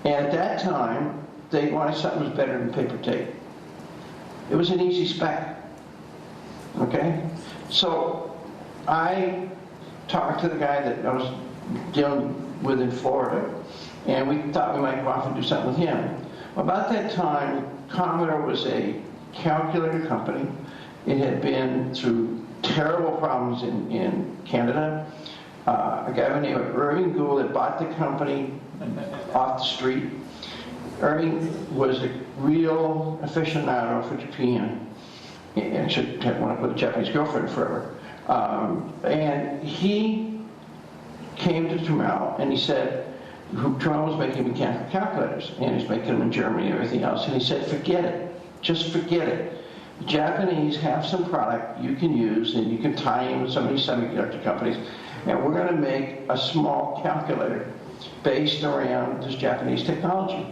And at that time, they wanted something that was better than paper tape. It was an easy spec. Okay? So I talked to the guy that I was dealing with in Florida, and we thought we might go off and do something with him. About that time, Commodore was a calculator company. It had been through terrible problems in Canada. A guy by the name of Irving Gould had bought the company off the street. Irving was a real aficionado for Japan, and should have wound up with a Japanese girlfriend forever. And he came to Trammell and he said, Trammell was making mechanical calculators, and he's making them in Germany and everything else. And he said, forget it, just forget it. The Japanese have some product you can use, and you can tie in with some of these semiconductor companies, and we're going to make a small calculator based around this Japanese technology.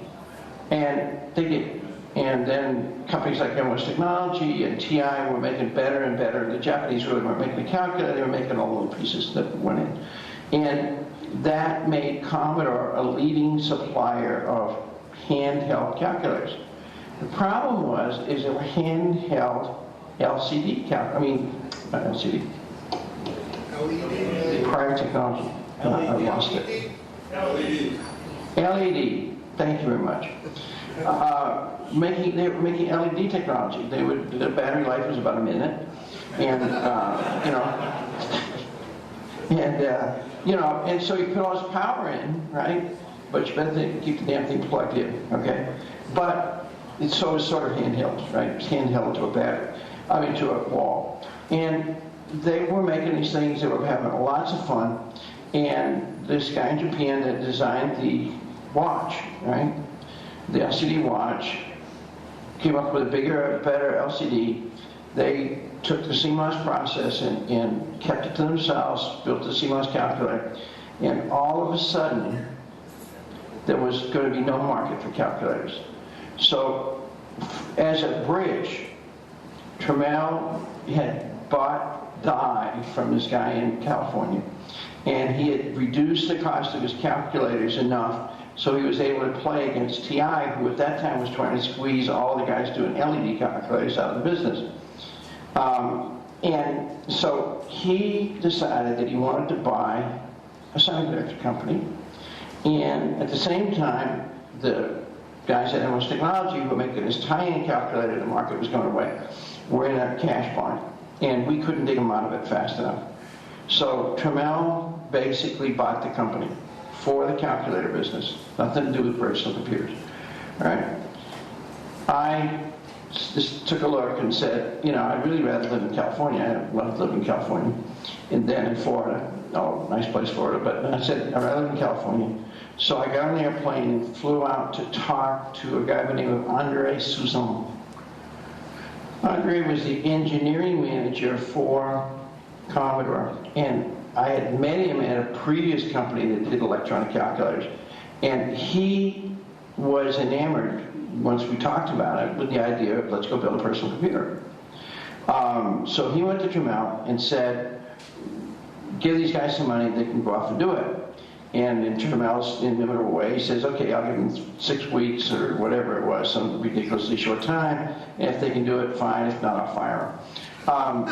And they did. And then companies like MS Technology and TI were making better and better. The Japanese really weren't making the calculator, they were making all the little pieces that went in. And that made Commodore a leading supplier of handheld calculators. The problem was, is they were handheld LCD not LCD. LED. Prior technology. I lost it. LED. Thank you very much. They were making LED technology. The battery life was about a minute, and and so you put all this power in, right? But you better keep the damn thing plugged in, okay? But it's always sort of handheld, right? It's handheld to a battery, to a wall. And they were making these things. They were having lots of fun. And this guy in Japan that designed the watch, right? The LCD watch, came up with a bigger, better LCD. They took the CMOS process and kept it to themselves, built the CMOS calculator, and all of a sudden, there was going to be no market for calculators. So, as a bridge, Trammell had bought die from this guy in California, and he had reduced the cost of his calculators enough so he was able to play against TI, who at that time was trying to squeeze all the guys doing LED calculators out of the business. And so he decided that he wanted to buy a semiconductor company, and at the same time, the guys at MS Technology who were making this tie-in calculator, the market was going away, were in a cash bind, and we couldn't dig them out of it fast enough. So Trammell basically bought the company for the calculator business, nothing to do with personal computers. All right? I just took a look and said, I'd really rather live in California. I love living in California, and then in Florida. Oh, nice place, Florida. But I said, I'd rather live in California. So I got on an airplane and flew out to talk to a guy by the name of Andre Suzon. Andre was the engineering manager for Commodore, and I had met him at a previous company that did electronic calculators, and he was enamored, once we talked about it, with the idea of let's go build a personal computer. So he went to Trammell and said, give these guys some money, they can go off and do it. And in Trammell's inimitable way, he says, okay, I'll give them 6 weeks or whatever it was, some ridiculously short time, and if they can do it, fine, if not, I'll fire them.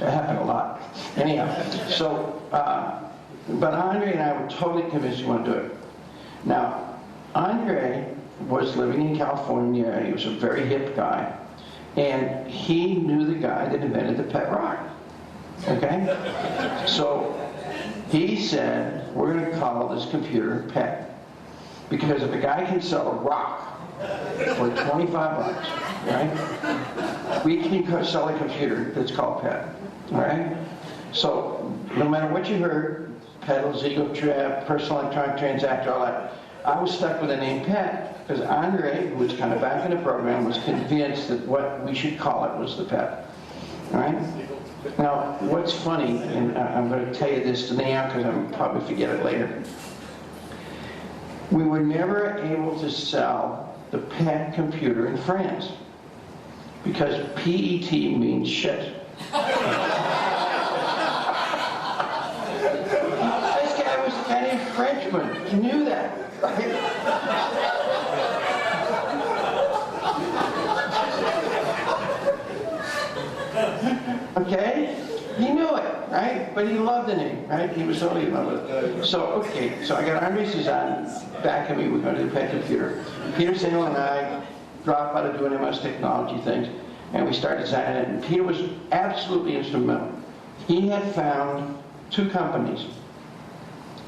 That happened a lot. Anyhow, but Andre and I were totally convinced we want to do it. Now, Andre was living in California. He was a very hip guy, and he knew the guy that invented the PET rock. Okay? So he said, we're going to call this computer PET, because if a guy can sell a rock for $25, right? We can sell a computer that's called PET, all right? So no matter what you heard, Peddle, Ziegler, personal electronic transactor, all that, I was stuck with the name PET because Andre, who was kind of back in the program, was convinced that what we should call it was the PET, all right? Now, what's funny, and I'm going to tell you this now because I'll probably forget it later. We were never able to sell the PET computer in France because PET means shit. This guy was an Italian Frenchman. he knew that, right? Okay? He knew it, right? But he loved the name, right? He was totally in love with it. So, okay, so I got Andre Suzanne back at me. We're going to do PET computer. Peter Sandel and I dropped out of doing MS technology things, and we started designing it. And Peter was absolutely instrumental. He had found 2 companies.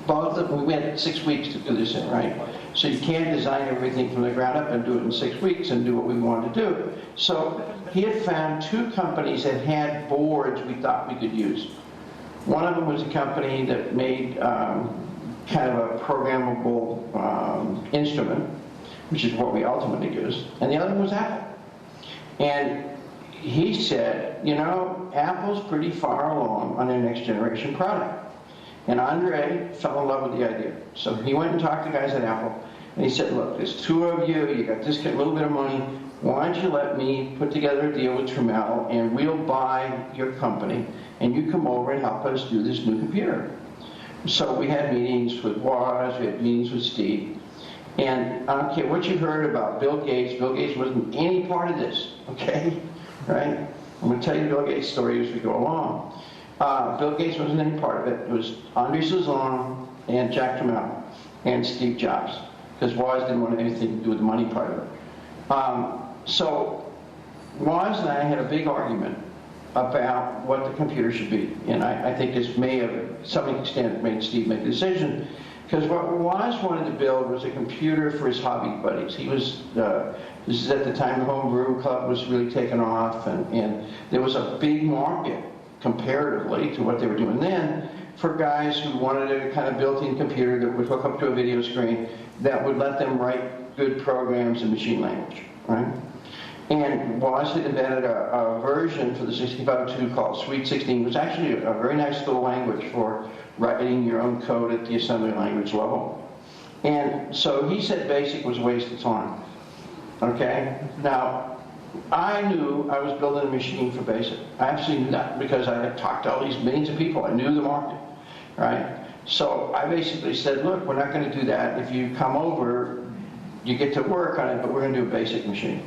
Both of them, we had 6 weeks to do this in, right? So you can't design everything from the ground up and do it in 6 weeks and do what we wanted to do. So he had found 2 companies that had boards we thought we could use. One of them was a company that made kind of a programmable instrument, which is what we ultimately used, and the other one was Apple. And he said, you know, Apple's pretty far along on their next generation product. And Andre fell in love with the idea. So he went and talked to guys at Apple, and he said, look, there's 2 of you, you got this little bit of money, why don't you let me put together a deal with Trammell, and we'll buy your company, and you come over and help us do this new computer. So we had meetings with Woz, we had meetings with Steve, and I don't care what you heard about Bill Gates wasn't any part of this, okay? Right? I'm going to tell you Bill Gates' story as we go along. Bill Gates wasn't any part of it. It was Andre Suzanne and Jack Trammell and Steve Jobs, because Woz didn't want anything to do with the money part of it. So Woz and I had a big argument about what the computer should be, and I think this may have, to some extent, made Steve make a decision, because what Woz wanted to build was a computer for his hobby buddies. He was, this is at the time the Homebrew Club was really taking off, and there was a big market, comparatively to what they were doing then, for guys who wanted a kind of built-in computer that would hook up to a video screen that would let them write good programs in machine language, right? And Woz had invented a version for the 6502 called Sweet 16. It was actually a very nice little language for writing your own code at the assembly language level. And so he said BASIC was a waste of time, okay? Now, I knew I was building a machine for BASIC. I absolutely knew that because I had talked to all these millions of people. I knew the market, right? So I basically said, look, we're not going to do that. If you come over, you get to work on it, but we're going to do a BASIC machine.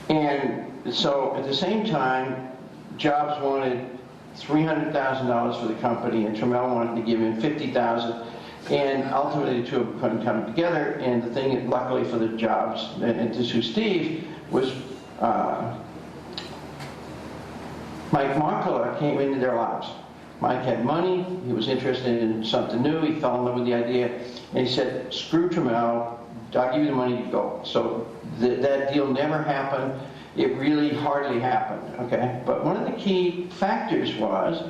And so at the same time, Jobs wanted $300,000 for the company, and Trammell wanted to give him $50,000. And ultimately, the 2 of them couldn't come together. And the thing, luckily for the Jobs and to sue Steve, was Mike Markula came into their lives. Mike had money, he was interested in something new, he fell in love with the idea, and he said, screw Trammell, I'll give you the money to go. So that deal never happened. It really hardly happened, okay? But one of the key factors was,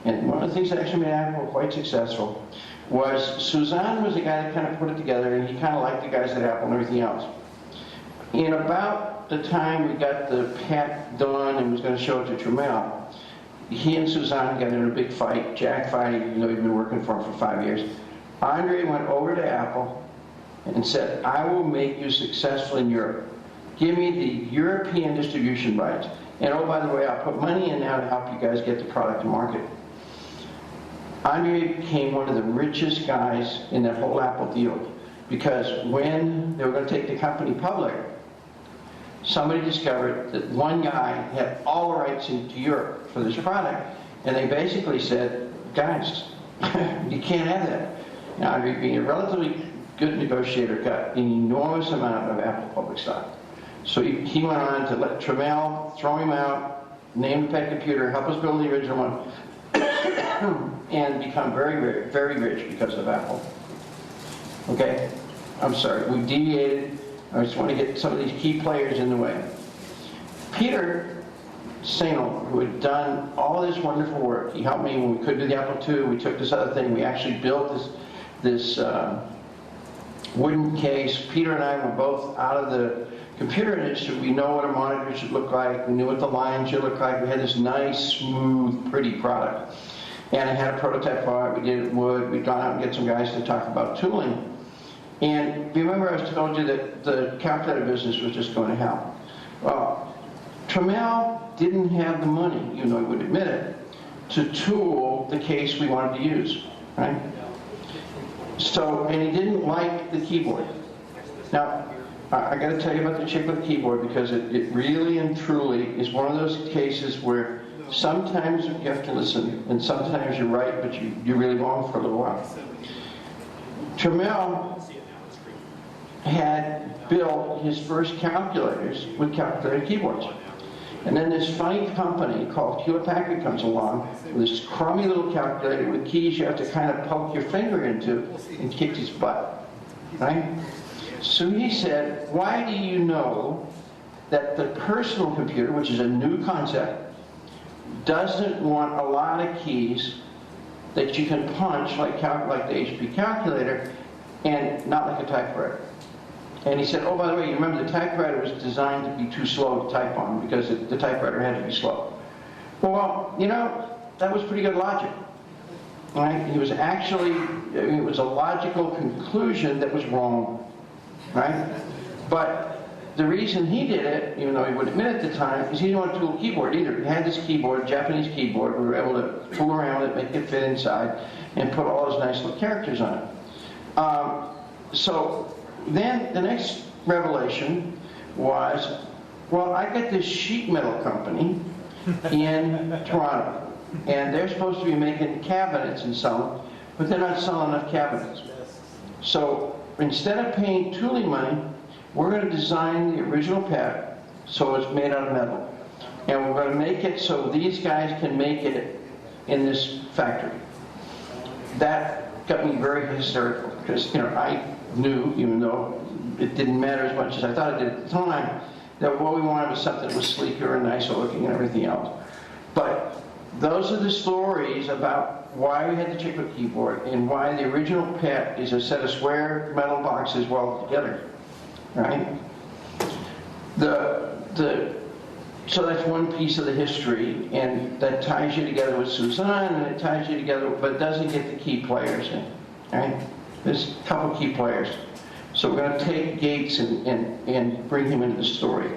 and one of the things that actually made Apple quite successful, was Suzanne was the guy that kind of put it together, and he kind of liked the guys at Apple and everything else. In about the time we got the PET done and was going to show it to Trammell, he and Suzanne got in a big fight. Jack fighting, you know, he'd been working for him for 5 years. Andre went over to Apple and said, I will make you successful in Europe. Give me the European distribution rights. And oh, by the way, I'll put money in now to help you guys get the product to market. Andre became one of the richest guys in that whole Apple deal, because when they were going to take the company public, somebody discovered that one guy had all the rights into Europe for this product, and they basically said, guys, you can't have that. Now, Andre, being a relatively good negotiator, got an enormous amount of Apple public stock. So he went on to let Trammell throw him out, name the PET computer, help us build the original one, and become very, very, very rich because of Apple. Okay? I'm sorry, we deviated. I just want to get some of these key players in the way. Peter Sandel, who had done all this wonderful work, he helped me when we couldn't do the Apple II. We took this other thing. We actually built this wooden case. Peter and I were both out of the computer industry. We know what a monitor should look like. We knew what the line should look like. We had this nice, smooth, pretty product. And I had a prototype for it. We did it in wood. We'd gone out and get some guys to talk about tooling. And remember I told you that the calculator business was just going to hell. Well, Trammell didn't have the money, you know, he would admit it, to tool the case we wanted to use, right? So, and he didn't like the keyboard. Now, I got to tell you about the chiclet keyboard because it really and truly is one of those cases where sometimes you have to listen and sometimes you're right, but you're really wrong for a little while. Trammell had built his first calculators with calculator keyboards. And then this funny company called Hewlett-Packard comes along with this crummy little calculator with keys you have to kind of poke your finger into and kick his butt, right? So he said, why do you know that the personal computer, which is a new concept, doesn't want a lot of keys that you can punch like the HP calculator and not like a typewriter? And he said, oh, by the way, you remember the typewriter was designed to be too slow to type on because the typewriter had to be slow. Well, you know, that was pretty good logic. Right? He was actually, it was a logical conclusion that was wrong. Right? But the reason he did it, even though he wouldn't admit it at the time, is he didn't want a tool keyboard either. He had this keyboard, Japanese keyboard. We were able to fool around with it, make it fit inside, and put all those nice little characters on it. So then the next revelation was, well, I got this sheet metal company in Toronto, and they're supposed to be making cabinets and selling, but they're not selling enough cabinets. So instead of paying tooling money, we're going to design the original PET so it's made out of metal. And we're going to make it so these guys can make it in this factory. That got me very hysterical because, you know, I knew, even though it didn't matter as much as I thought it did at the time, that what we wanted was something that was sleeker and nicer looking and everything else. But those are the stories about why we had the chiclet keyboard and why the original PET is a set of square metal boxes welded together. Right? So that's one piece of the history, and that ties you together with Suzanne, and it ties you together, but it doesn't get the key players in. Right? There's a couple key players. So we're going to take Gates and bring him into the story.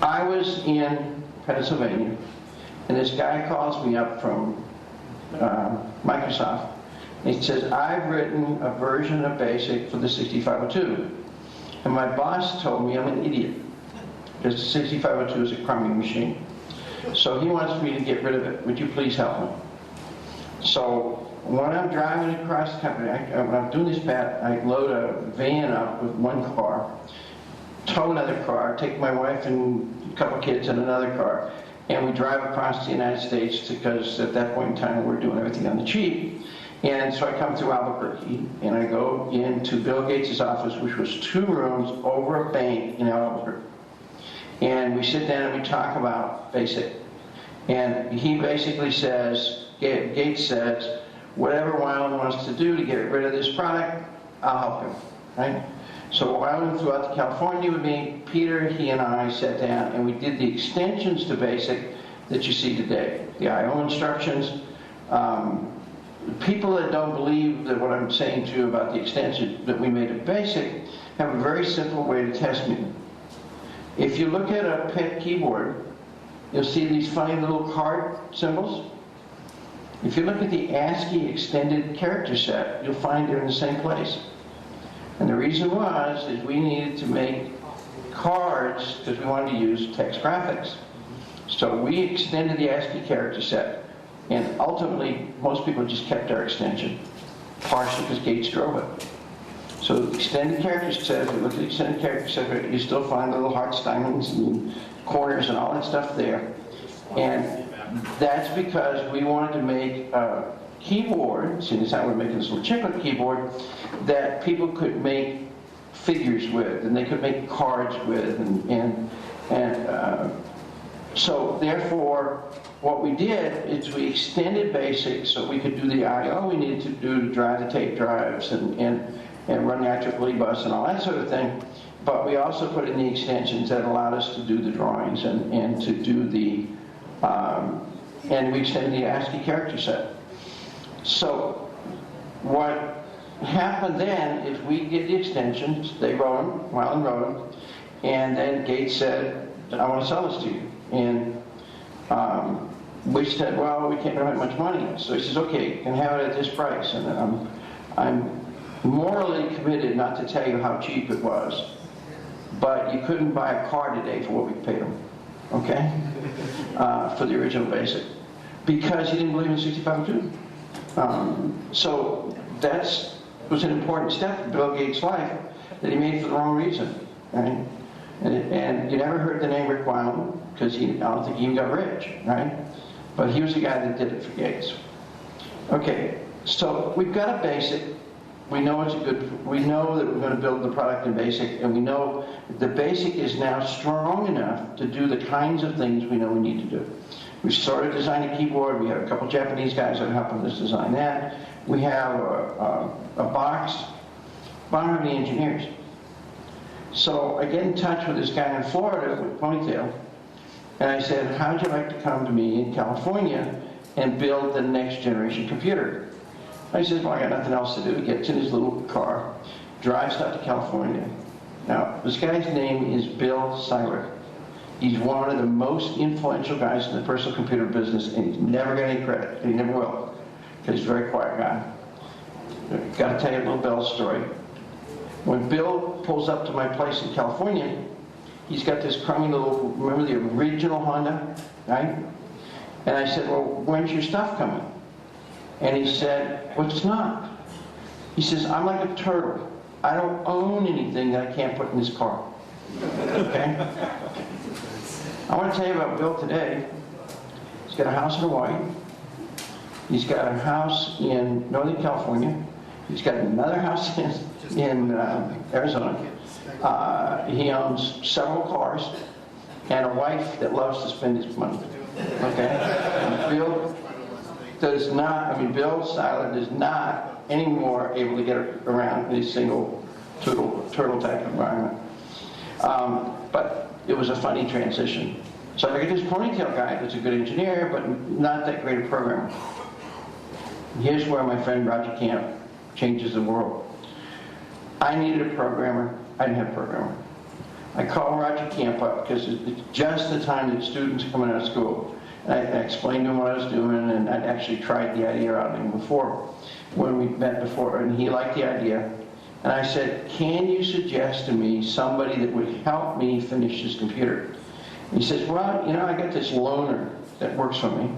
I was in Pennsylvania, and this guy calls me up from Microsoft. And he says, I've written a version of BASIC for the 6502. And my boss told me I'm an idiot, because the 6502 is a crummy machine. So he wants me to get rid of it. Would you please help me? So when I'm driving across the country, when I'm doing this PET, I load a van up with one car, tow another car, take my wife and a couple kids in another car, and we drive across the United States because at that point in time we're doing everything on the cheap. And so I come through Albuquerque, and I go into Bill Gates' office, which was 2 rooms over a bank in Albuquerque. And we sit down and we talk about BASIC. And he basically says, Gates says, whatever Weiland wants to do to get rid of this product, I'll help him. Right? So Weiland flew out to California with me. Peter, he and I sat down and we did the extensions to BASIC that you see today. The I/O instructions. People that don't believe that what I'm saying to you about the extension that we made of BASIC have a very simple way to test me. If you look at a PET keyboard, you'll see these funny little card symbols. If you look at the ASCII extended character set, you'll find they're in the same place. And the reason is we needed to make cards because we wanted to use text graphics. So we extended the ASCII character set. And ultimately, most people just kept our extension, partially because Gates drove it. So the extended character set, if you look at the extended character set, you still find the little hearts, diamonds, and corners and all that stuff there. And that's because we wanted to make a keyboard, seeing as how we're making this little chiclet keyboard, that people could make figures with, and they could make cards with, so therefore, what we did is we extended BASIC so we could do the I/O we needed to do to drive the tape drives and run the IEEE bus and all that sort of thing. But we also put in the extensions that allowed us to do the drawings and to do the, and we extended the ASCII character set. So what happened then is we did the extensions, they wrote them, Weiland wrote them, and then Gates said, I want to sell this to you. And we said, well, we can't have much money. So he says, okay, you can have it at this price. And I'm morally committed not to tell you how cheap it was, but you couldn't buy a car today for what we paid him, okay? For the original BASIC, because he didn't believe in 6502. So that was an important step in Bill Gates' life that he made for the wrong reason, right? And you never heard the name Rick Wyland, because I don't think he even got rich, right? But he was the guy that did it for Gates. Okay, so we've got a BASIC. We know we know that we're going to build the product in BASIC, and we know that the BASIC is now strong enough to do the kinds of things we know we need to do. We started designing a keyboard. We have a couple Japanese guys that are helping us design that. We have a box. But I don't have any engineers. So I get in touch with this guy in Florida with Ponytail, and I said, how'd you like to come to me in California and build the next generation computer? I said, well, I got nothing else to do. He gets in his little car, drives out to California. Now, this guy's name is Bill Seiler. He's one of the most influential guys in the personal computer business, and he's never got any credit, and he never will, because he's a very quiet guy. Got to tell you a little Bill story. When Bill pulls up to my place in California, he's got this crummy little, remember the original Honda, right? And I said, well, when's your stuff coming? And he said, well, it's not. He says, I'm like a turtle. I don't own anything that I can't put in this car. Okay? I want to tell you about Bill today. He's got a house in Hawaii. He's got a house in Northern California. He's got another house in Arizona. He owns several cars and a wife that loves to spend his money. Okay? And Bill does not, Bill Seiler is not anymore able to get around in a single turtle type environment. But it was a funny transition. So I get this Ponytail guy that's a good engineer, but not that great a programmer. Here's where my friend Roger Camp changes the world. I needed a programmer. I didn't have a programmer. I called Roger Camp up because it's just the time that students are coming out of school. I explained to him what I was doing, and I'd actually tried the idea out on him before, when we met before, and he liked the idea. And I said, can you suggest to me somebody that would help me finish this computer? And he says, well, I got this loaner that works for me,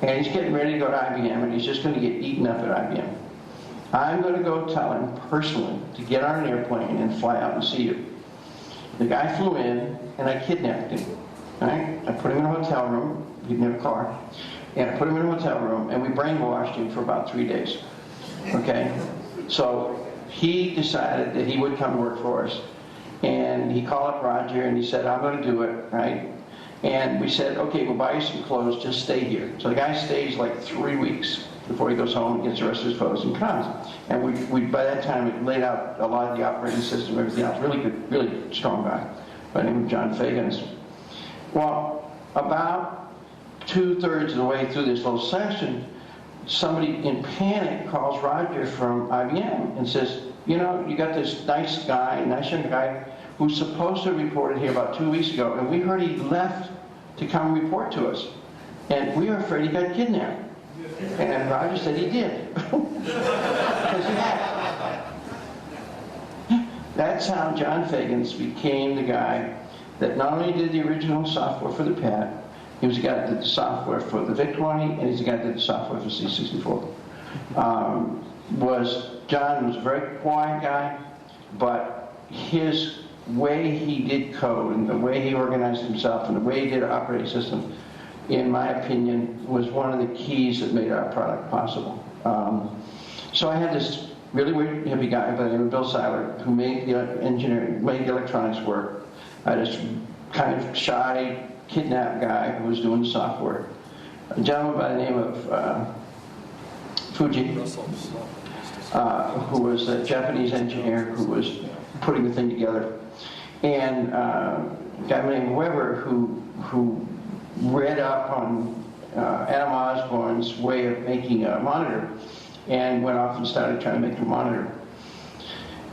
and he's getting ready to go to IBM, and he's just going to get eaten up at IBM. I'm going to go tell him personally to get on an airplane and fly out and see you. The guy flew in, and I kidnapped him. Right? I put him in a hotel room. He didn't have a car. And I put him in a hotel room, and we brainwashed him for about 3 days. Okay? So he decided that he would come work for us. And he called up Roger, and he said, I'm going to do it, right? And we said, okay, we'll buy you some clothes, just stay here. So the guy stays like 3 weeks before he goes home and gets the rest of his clothes and comes. And we by that time, we laid out a lot of the operating system, everything else. Really good, really strong guy by the name of John Fagans. Well, about 2/3 of the way through this little session, somebody in panic calls Roger from IBM and says, you got this nice young guy, who's supposed to have reported here about 2 weeks ago, and we heard he left to come report to us. And we were afraid he got kidnapped. And Roger said he did. Because he had. That's how John Fagans became the guy that not only did the original software for the PET, he was the guy that did the software for the VIC-20, and he's the guy that did the software for C64. John was a very quiet guy, but his way he did code and the way he organized himself and the way he did operating system, in my opinion, was one of the keys that made our product possible. So I had this really weird hippie guy by the name of Bill Seiler, who made the electronics work. I had this kind of shy, kidnapped guy who was doing the software. A gentleman by the name of Fuji, who was a Japanese engineer who was putting the thing together, and a guy named Weber who read up on Adam Osborne's way of making a monitor and went off and started trying to make a monitor.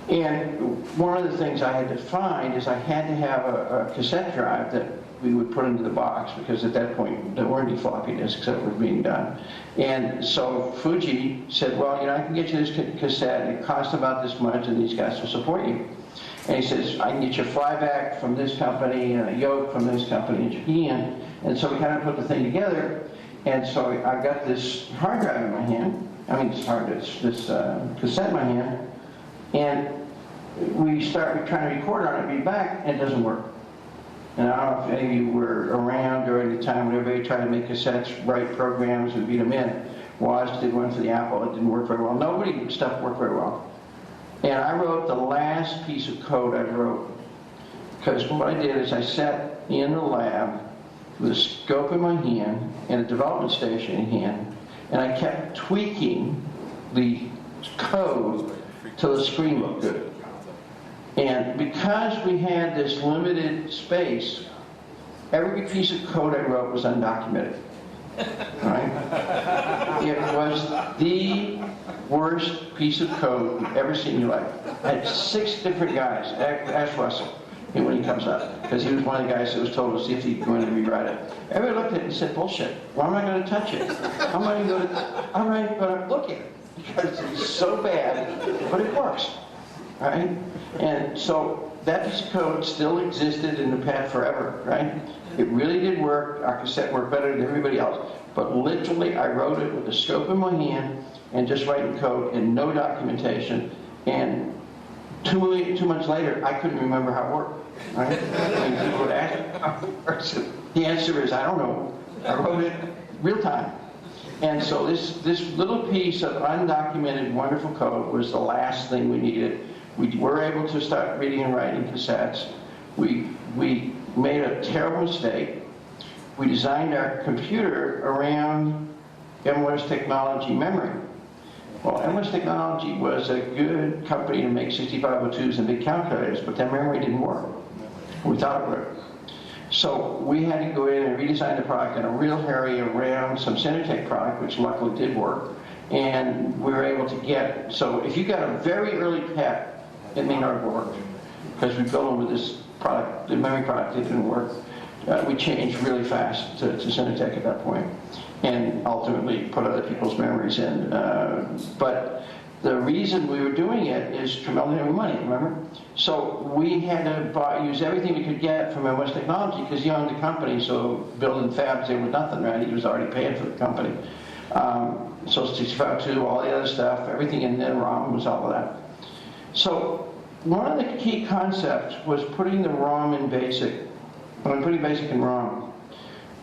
And one of the things I had to find is I had to have a cassette drive that we would put into the box, because at that point there weren't any floppy disks that were being done. And so Fuji said, well, I can get you this cassette, it costs about this much, and these guys will support you. And he says, I can get you a flyback from this company and a yoke from this company in Japan. And so we kind of put the thing together. And so I got this hard drive in my hand. This cassette in my hand. And we started trying to record on it, read back, and it doesn't work. And I don't know if any of you were around during the time when everybody tried to make cassettes, write programs, and beat them in. Woz did one for the Apple. It didn't work very well. Stuff worked very well. And I wrote the last piece of code I wrote. Because what I did is I sat in the lab with a scope in my hand and a development station in hand, and I kept tweaking the code till the screen looked good. And because we had this limited space, every piece of code I wrote was undocumented. Right? It was the worst piece of code you've ever seen in your life. I had 6 different guys. Ask Russell when he comes up, because he was one of the guys that was told to see if he'd go in and rewrite it. Everybody looked at it and said, bullshit. Why am I going to touch it? I'm not going to look at it, because it's so bad, but it works. Right? And so that piece of code still existed in the pad forever, right? It really did work. Our cassette worked better than everybody else. But literally, I wrote it with a scope in my hand and just writing code and no documentation. And 2 months later, I couldn't remember how it worked. Right? When people would ask how it works, the answer is, I don't know. I wrote it real time. And so this little piece of undocumented, wonderful code was the last thing we needed. We were able to start reading and writing cassettes. We made a terrible mistake. We designed our computer around MOS Technology memory. Well, MOS Technology was a good company to make 6502s and big calculators, but that memory didn't work. We thought it would. So we had to go in and redesign the product in a real hurry around some Cinetech product, which luckily did work. And we were able to get, so if you got a very early PET, it may not have worked, because we built them with this product, the memory product, it didn't work. We changed really fast to Cinetech at that point, and ultimately put other people's memories in. But the reason we were doing it is Tremel didn't have money, remember? So we had to use everything we could get from MOS Technology, because he owned the company, so building fabs there was nothing, right? He was already paying for the company. So 6502, all the other stuff, everything in there, ROM was all of that. So one of the key concepts was putting the ROM in BASIC. When I'm putting BASIC in ROM,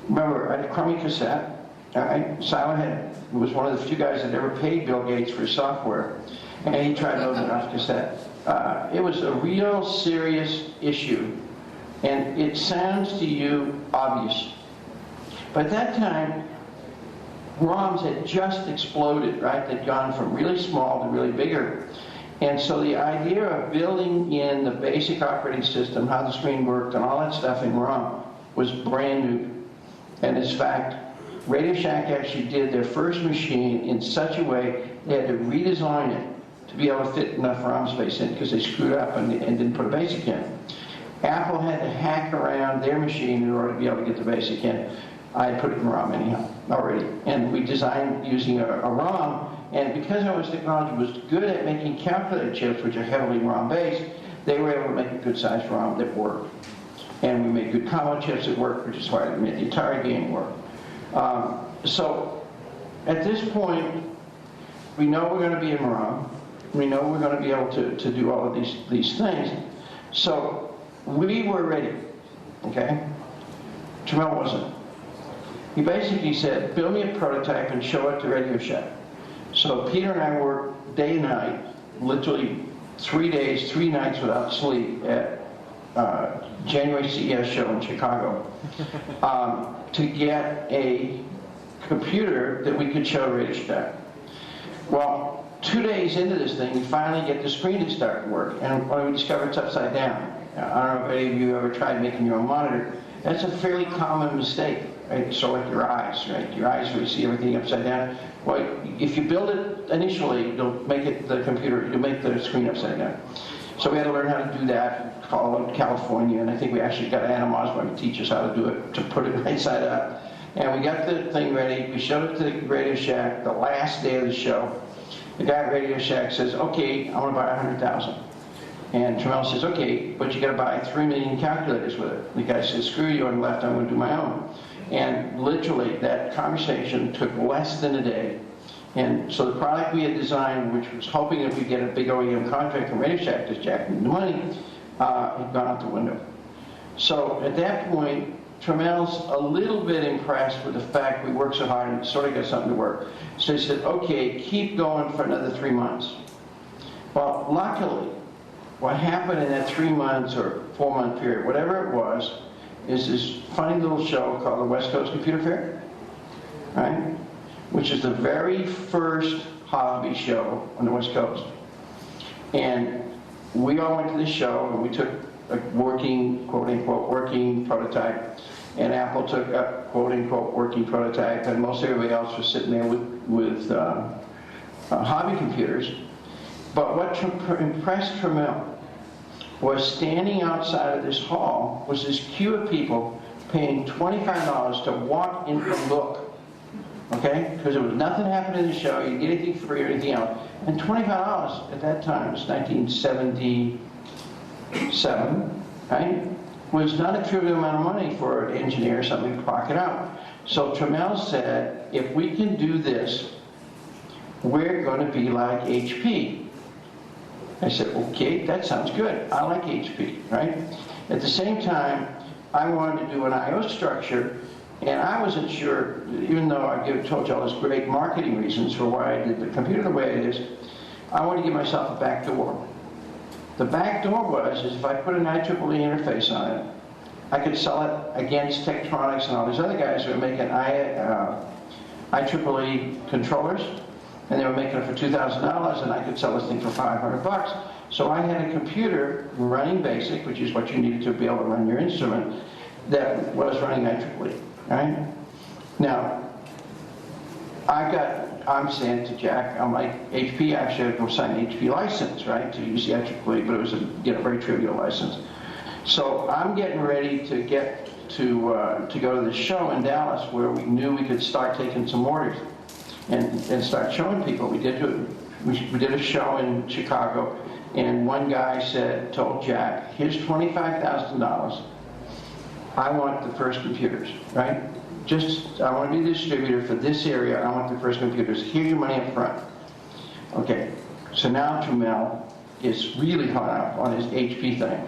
remember, I had a crummy cassette. Silent was one of the few guys that ever paid Bill Gates for his software, and he tried loading it off cassette. It was a real serious issue, and it sounds to you obvious. But at that time, ROMs had just exploded, right? They'd gone from really small to really bigger. And so the idea of building in the basic operating system, how the screen worked, and all that stuff in ROM was brand new. And in fact, Radio Shack actually did their first machine in such a way they had to redesign it to be able to fit enough ROM space in, because they screwed up and didn't put a basic in. Apple had to hack around their machine in order to be able to get the basic in. I put it in ROM anyhow already. And we designed using a ROM. And because MOS Technology was good at making calculator chips, which are heavily ROM-based, they were able to make a good-sized ROM that worked. And we made good combo chips that worked, which is why we made the Atari game work. So at this point, we know we're going to be in ROM. We know we're going to be able to do all of these things. So we were ready, okay? Tremel wasn't. He basically said, build me a prototype and show it to Radio Shack. So Peter and I worked day and night, literally 3 days, 3 nights without sleep at January CES show in Chicago to get a computer that we could show Radio Shack. Well, 2 days into this thing, we finally get the screen to start to work, and we discover it's upside down. I don't know if any of you ever tried making your own monitor. That's a fairly common mistake, right? So like your eyes, right? Your eyes where you see everything upside down. Well, if you build it initially, you'll make the screen upside down. So we had to learn how to do that, followed California, and I think we actually got Anna Mosburn to teach us how to do it, to put it right side up. And we got the thing ready, we showed it to the Radio Shack the last day of the show. The guy at Radio Shack says, okay, I want to buy 100,000. And Trammell says, okay, but you got to buy 3 million calculators with it. The guy says, screw you, on the left, I'm going to do my own. And literally, that conversation took less than a day. And so the product we had designed, which was hoping that we'd get a big OEM contract from Radio Shack, because Jack needed the money, had gone out the window. So at that point, Trammell's a little bit impressed with the fact we worked so hard and sort of got something to work. So he said, okay, keep going for another 3 months. Well, luckily, what happened in that 3 months or 4 month period, whatever it was, is this funny little show called the West Coast Computer Fair, right? Which is the very first hobby show on the West Coast. And we all went to this show and we took a working, quote unquote, working prototype, and Apple took a quote unquote working prototype, and most everybody else was sitting there with hobby computers. But what impressed Trammell was standing outside of this hall was this queue of people paying $25 to walk in and look, okay? Because there was nothing happening in the show, you didn't get anything free or anything else. And $25 at that time, it's 1977, right? Was not a trivial amount of money for an engineer or something to clock it out. So Trammell said, if we can do this, we're going to be like HP. I said, okay, that sounds good. I like HP, right? At the same time, I wanted to do an I/O structure, and I wasn't sure, even though I told you all those great marketing reasons for why I did the computer the way it is, I wanted to give myself a back door. The back door was if I put an IEEE interface on it, I could sell it against Tektronix and all these other guys who were making IEEE controllers, and they were making it for $2,000, and I could sell this thing for $500. So I had a computer running BASIC, which is what you needed to be able to run your instrument, that was running IEEE, right? Now, I'm saying to Jack, I'm like, HP, I should go sign an HP license, right, to use the IEEE, but it was a very trivial license. So I'm getting ready to get to go to the show in Dallas where we knew we could start taking some orders and start showing people. We did a show in Chicago, and one guy told Jack, here's $25,000. I want the first computers, right? I want to be the distributor for this area. I want the first computers. Here's your money up front. Okay, so now Trammell is really hot up on his HP thing.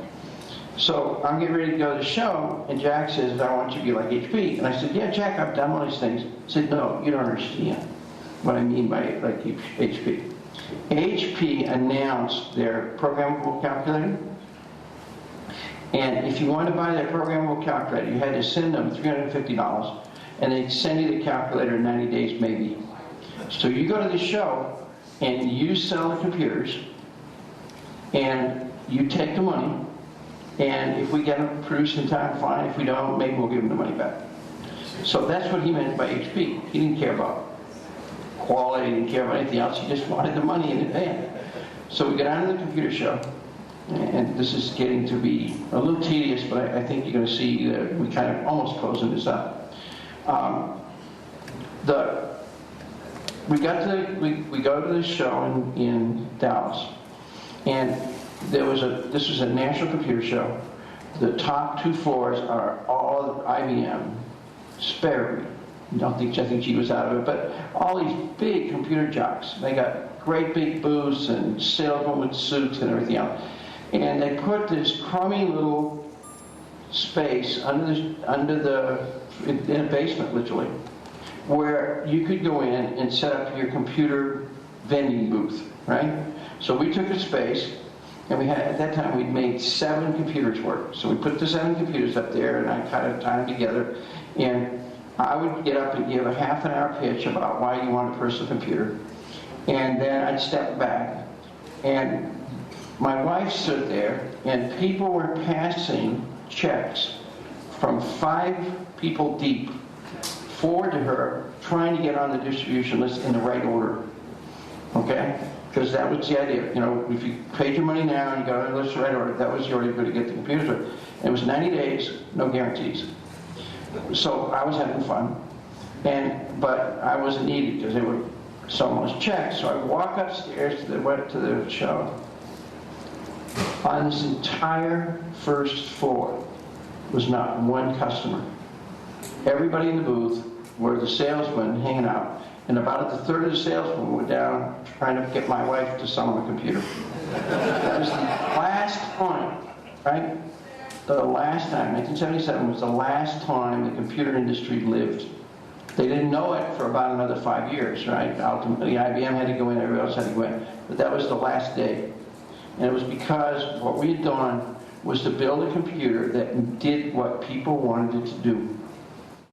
So I'm getting ready to go to the show, and Jack says, I want you to be like HP. And I said, yeah, Jack, I've done all these things. He said, no, you don't understand what I mean by like HP. HP announced their programmable calculator. And if you wanted to buy that programmable calculator, you had to send them $350, and they'd send you the calculator in 90 days maybe. So you go to the show, and you sell the computers, and you take the money, and if we get them produced in time, fine. If we don't, maybe we'll give them the money back. So that's what he meant by HP. He didn't care about quality, he didn't care about anything else, he just wanted the money in advance. So we got on to the computer show. And this is getting to be a little tedious, but I think you're going to see that we kind of almost closing this up. We go to this show in Dallas, and this was a national computer show. The top 2 floors are all IBM, Sperry. I think she was out of it, but all these big computer jocks. They got great big booths and salesmen with suits and everything else. And they put this crummy little space in a basement, literally, where you could go in and set up your computer vending booth, right? So we took a space, and at that time, we'd made 7 computers work. So we put the 7 computers up there, and I kind of tied them together, and I would get up and give a half-an-hour pitch about why you want a personal computer, and then I'd step back, and my wife stood there, and people were passing checks from 5 people deep forward to her, trying to get on the distribution list in the right order. Okay? Because that was the idea. You know, if you paid your money now and you got on the list right order, that was the order you were going to get the computers with. And it was 90 days, no guarantees. So I was having fun, but I wasn't needed because they were so much checks. So I walk upstairs to the show. On this entire first floor was not one customer. Everybody in the booth were the salesmen hanging out, and about a third of the salesmen were down trying to get my wife to sell them a computer. That was the last time, right? The last time, 1977 was the last time the computer industry lived. They didn't know it for about another 5 years, right? Ultimately, IBM had to go in, everybody else had to go in. But that was the last day. And it was because what we had done was to build a computer that did what people wanted it to do.